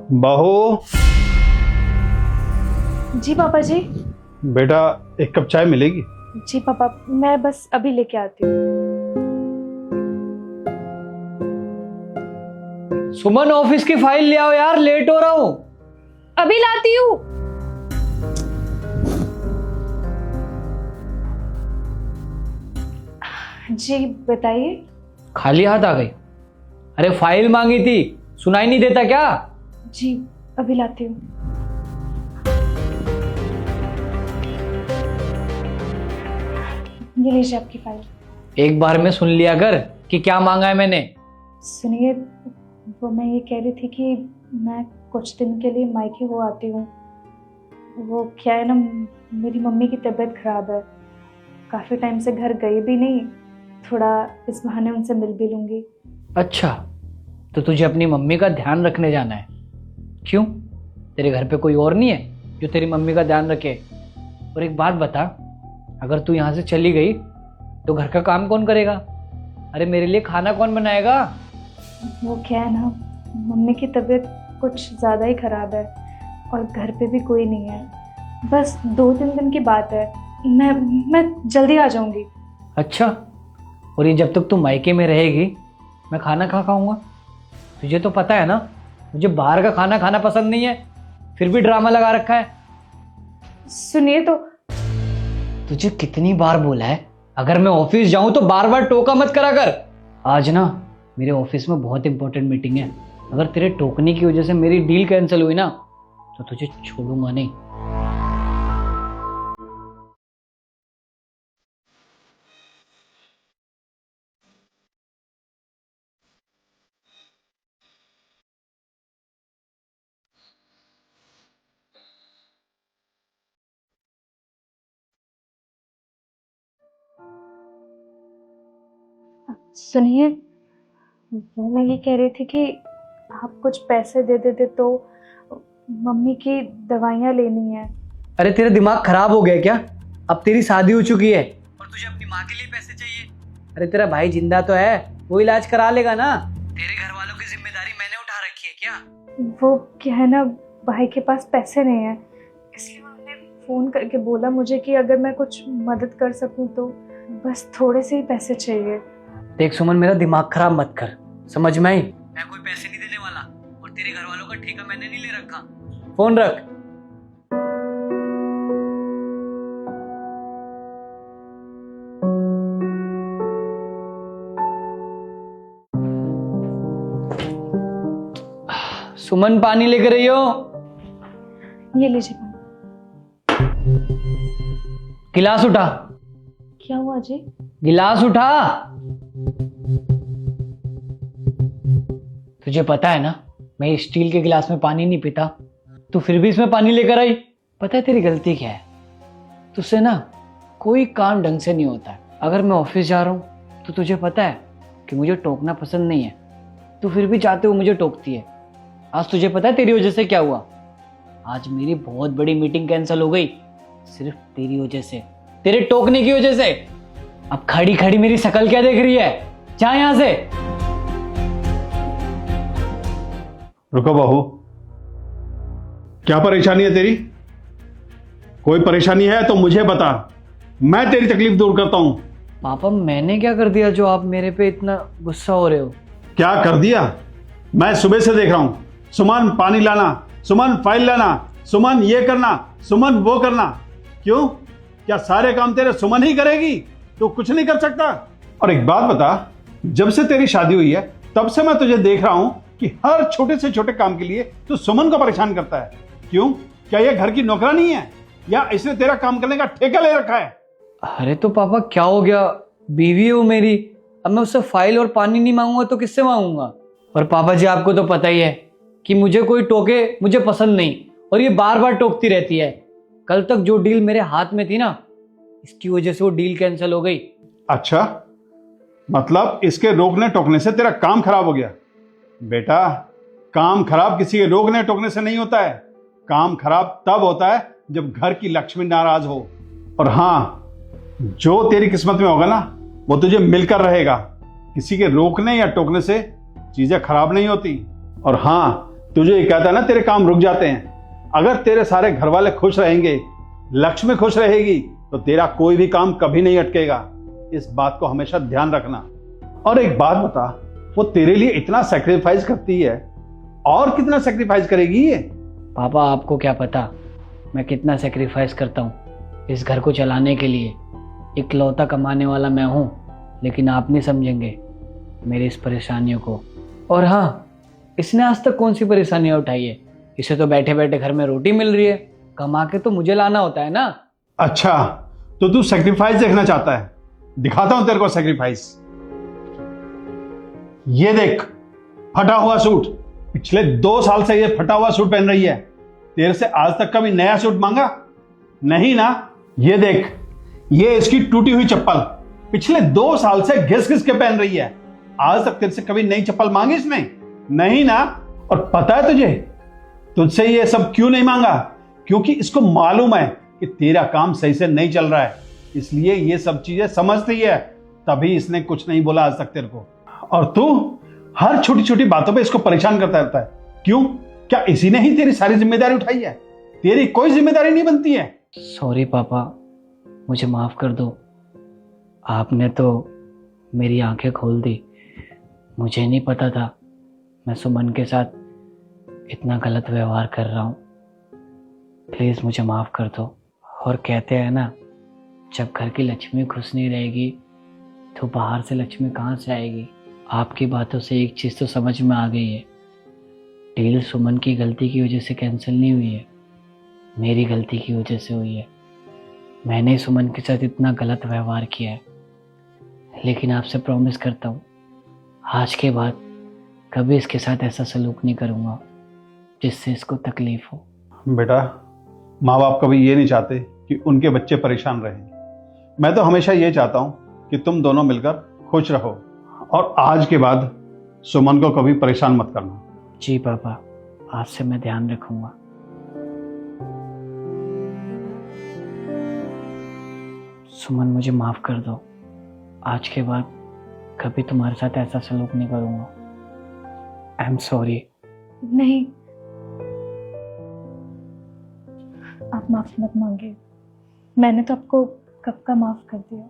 बहू। जी पापा जी। बेटा एक कप चाय मिलेगी? जी पापा, मैं बस अभी लेके आती हूँ। सुमन, ऑफिस की फाइल ले आओ यार, लेट हो रहा हूँ। अभी लाती हूँ। जी बताइए। खाली हाथ आ गई? अरे फाइल मांगी थी, सुनाई नहीं देता क्या? जी अभी लाती हूँ। ये लीजिए आपकी फाइल। एक बार में सुन लिया कर कि क्या मांगा है मैंने। सुनिए, वो मैं ये कह रही थी कि मैं कुछ दिन के लिए मायके हो आती हूँ। वो क्या है ना, मेरी मम्मी की तबीयत खराब है, काफ़ी टाइम से घर गई भी नहीं, थोड़ा इस बहाने उनसे मिल भी लूँगी। अच्छा, तो तुझे अपनी मम्मी का ध्यान रखने जाना है? क्यों, तेरे घर पे कोई और नहीं है जो तेरी मम्मी का ध्यान रखे? और एक बात बता, अगर तू यहाँ से चली गई तो घर का काम कौन करेगा? अरे मेरे लिए खाना कौन बनाएगा? वो क्या है ना, मम्मी की तबीयत कुछ ज़्यादा ही ख़राब है और घर पे भी कोई नहीं है। बस 2-3 दिन की बात है, मैं जल्दी आ जाऊंगी। अच्छा, और ये जब तक तू मायके में रहेगी मैं खाना कहाँ खाऊंगा? तुझे तो पता है ना, मुझे बाहर का खाना खाना पसंद नहीं है, फिर भी ड्रामा लगा रखा है। सुनिए तो। तुझे कितनी बार बोला है, अगर मैं ऑफिस जाऊं तो बार बार टोका मत करा कर। आज ना मेरे ऑफिस में बहुत इंपॉर्टेंट मीटिंग है, अगर तेरे टोकने की वजह से मेरी डील कैंसिल हुई ना तो तुझे छोड़ूंगा नहीं। सुनिए, वो मैं ये कह रही थी कि आप कुछ पैसे दे देते तो मम्मी की दवाइयाँ लेनी है। अरे तेरा दिमाग खराब हो गया क्या? अब तेरी शादी हो चुकी है और तुझे अपनी माँ के लिए पैसे चाहिए? अरे तेरा भाई जिंदा तो है, वो इलाज करा लेगा ना। तेरे घर वालों की जिम्मेदारी मैंने उठा रखी है क्या? वो क्या है ना, भाई के पास पैसे नहीं है, इसलिए उन्होंने फ़ोन करके बोला मुझे कि अगर मैं कुछ मदद कर सकूं तो बस थोड़े से ही पैसे चाहिए। देख सुमन, मेरा दिमाग खराब मत कर, समझ में आई? मैं कोई पैसे नहीं देने वाला और तेरे घर वालों का ठेका मैंने नहीं ले रखा। फोन रख। सुमन, पानी लेकर आई हो? ये लीजिए पानी। गिलास उठा। क्या हुआ जी? गिलास उठा। तुझे पता है ना, मैं स्टील के गिलास में पानी नहीं पीता, तू फिर भी इसमें पानी लेकर आई। पता है तेरी गलती क्या है? तुझसे ना कोई काम ढंग से नहीं होता है। अगर मैं ऑफिस जा रहा हूँ तो तुझे पता है कि मुझे टोकना पसंद नहीं है, तू फिर भी चाहते हो मुझे टोकती है। आज तुझे पता है तेरी वजह से क्या हुआ? आज मेरी बहुत बड़ी मीटिंग कैंसिल हो गई, सिर्फ तेरी वजह से, तेरे टोकने की वजह से। अब खड़ी खड़ी मेरी शक्ल क्या देख रही है? जा यहां से। रुको बहू, क्या परेशानी है तेरी? कोई परेशानी है तो मुझे बता, मैं तेरी तकलीफ दूर करता हूं। पापा, मैंने क्या कर दिया जो आप मेरे पे इतना गुस्सा हो रहे हो? क्या कर दिया? मैं सुबह से देख रहा हूं, सुमन पानी लाना, सुमन फाइल लाना, सुमन ये करना, सुमन वो करना। क्यों, क्या सारे काम तेरे सुमन ही करेगी? तू कुछ नहीं कर सकता? और एक बात बता, जब से तेरी शादी हुई है तब से मैं तुझे देख रहा हूं कि हर छोटे से छोटे काम के लिए तू सुमन को परेशान करता है। क्यों, क्या यह घर की नौकरानी है या इसने तेरा काम करने का ठेका ले रखा है? अरे तो पापा क्या हो गया, बीवी है वो मेरी, अब मैं उससे फाइल और पानी नहीं मांगूंगा तो किससे मांगूंगा? और पापा जी, आपको तो पता ही है कि मुझे कोई टोके मुझे पसंद नहीं, और ये बार बार टोकती रहती है। कल तक जो डील मेरे हाथ में थी ना, इसकी वजह से वो डील कैंसिल हो गई। अच्छा, मतलब इसके रोकने टोकने से तेरा काम खराब हो गया? बेटा, काम खराब किसी के रोकने टोकने से नहीं होता है, काम खराब तब होता है जब घर की लक्ष्मी नाराज हो। और हाँ, जो तेरी किस्मत में होगा ना वो तुझे मिलकर रहेगा। किसी के रोकने या टोकने से चीजें खराब नहीं होती। और हाँ, तुझे ये कहता है ना, तेरे काम रुक जाते हैं। अगर तेरे सारे घर वाले खुश रहेंगे, लक्ष्मी खुश रहेगी, तो तेरा कोई भी काम कभी नहीं अटकेगा। इस बात को हमेशा ध्यान रखना। और एक बात बता, वो तेरे लिए इतना सेक्रीफाइस करती है, और कितना सेक्रीफाइस करेगी ये? पापा आपको क्या पता मैं कितना सेक्रीफाइस करता हूँ इस घर को चलाने के लिए। इकलौता कमाने वाला मैं हूँ, लेकिन आप नहीं समझेंगे मेरी इस परेशानियों को। और हाँ, इसने आज तक कौन सी परेशानियाँ उठाई है? इसे तो बैठे बैठे घर में रोटी मिल रही है, कमा के तो मुझे लाना होता है ना। अच्छा, तो तू सेक्रीफाइस देखना चाहता है? दिखाता हूं तेरे को सेक्रीफाइस। ये देख, फटा हुआ सूट। पिछले 2 साल से ये फटा हुआ सूट पहन रही है। तेरे से आज तक कभी नया सूट मांगा? नहीं ना। ये देख, ये इसकी टूटी हुई चप्पल। पिछले 2 साल से घिस घिस के पहन रही है। आज तक तेरे से कभी नई चप्पल मांगी इसने? नहीं ना। और पता है तुझे, तुझसे ये सब क्यों नहीं मांगा? क्योंकि इसको मालूम है कि तेरा काम सही से नहीं चल रहा है, इसलिए ये सब चीजें समझती है। तभी इसने कुछ नहीं बोला आज तक तेरे को। और तू हर छोटी छोटी बातों पे इसको परेशान करता रहता है। क्यों? क्या इसी ने ही तेरी सारी जिम्मेदारी उठाई है? तेरी कोई जिम्मेदारी नहीं बनती है। सॉरी पापा, मुझे माफ़ कर दो। आपने तो मेरी आंखें खोल दी। मुझे नहीं पता था मैं सुमन के साथ इतना गलत व्यवहार कर रहा हूँ। प्लीज़ मुझे माफ़ कर दो। और कहते हैं ना, जब घर की लक्ष्मी खुश नहीं रहेगी तो बाहर से लक्ष्मी कहाँ से आएगी। आपकी बातों से एक चीज़ तो समझ में आ गई है, डील सुमन की गलती की वजह से कैंसिल नहीं हुई है, मेरी गलती की वजह से हुई है। मैंने सुमन के साथ इतना गलत व्यवहार किया है, लेकिन आपसे प्रॉमिस करता हूँ आज के बाद कभी इसके साथ ऐसा सलूक नहीं करूँगा जिससे इसको तकलीफ हो। बेटा, माँ बाप कभी ये नहीं चाहते कि उनके बच्चे परेशान रहें। मैं तो हमेशा ये चाहता हूँ कि तुम दोनों मिलकर खुश रहो, और आज के बाद सुमन को कभी परेशान मत करना। जी पापा, आज से मैं ध्यान रखूंगा। सुमन, मुझे माफ कर दो। आज के बाद कभी तुम्हारे साथ ऐसा सलूक नहीं करूंगा। I am sorry. नहीं, आप माफ मत मांगे। मैंने तो आपको कब का माफ कर दिया।